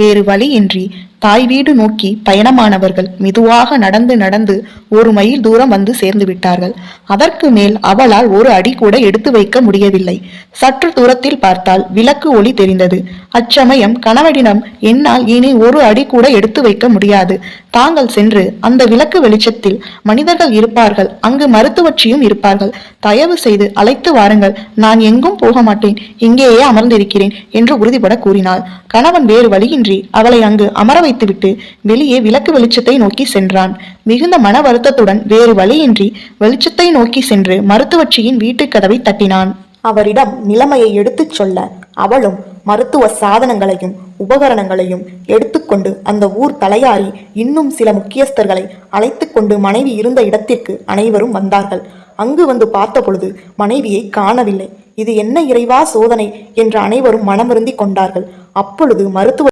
வேறு வழியின்றி தாய் வீடு நோக்கி பயணமானவர்கள் மெதுவாக நடந்து நடந்து 1 மைல் தூரம் வந்து சேர்ந்து விட்டார்கள். அதற்கு மேல் அவளால் ஒரு அடி கூட எடுத்து வைக்க முடியவில்லை. சற்று தூரத்தில் பார்த்தால் விளக்கு ஒளி தெரிந்தது. அச்சமயம் கணவனிடம், என்னால் இனி ஒரு அடி கூட எடுத்து வைக்க முடியாது. தாங்கள் சென்று அந்த விளக்கு வெளிச்சத்தில் மனிதர்கள் இருப்பார்கள், அங்கு மருத்துவச்சியும் இருப்பார்கள். தயவு செய்து அழைத்து வாருங்கள். நான் எங்கும் போக மாட்டேன், இங்கேயே அமர்ந்திருக்கிறேன் என்று உறுதிபட கூறினாள். கணவன் வேறு வழியின்றி அவளை அங்கு அமர வைத்துவிட்டு வெளியே விளக்கு வெளிச்சத்தை நோக்கி சென்றான். மிகுந்த மன வருத்தத்துடன் வேறு வழியின்றி வெளிச்சத்தை நோக்கி சென்று மருத்துவச்சியின் வீட்டு கதவை தட்டினான். அவரிடம் நிலைமையை எடுத்துச் சொல்ல அவளும் மருத்துவ சாதனங்களையும் உபகரணங்களையும் எடுத்துக்கொண்டு அந்த ஊர் தலையாரி இன்னும் சில முக்கியஸ்தர்களை அழைத்து கொண்டு மனைவி இருந்த இடத்திற்கு அனைவரும் வந்தார்கள். அங்கு வந்து பார்த்த பொழுது மனைவியை காணவில்லை. இது என்ன இறைவா சோதனை என்று அனைவரும் மனமிருந்தி கொண்டார்கள். அப்பொழுது மருத்துவ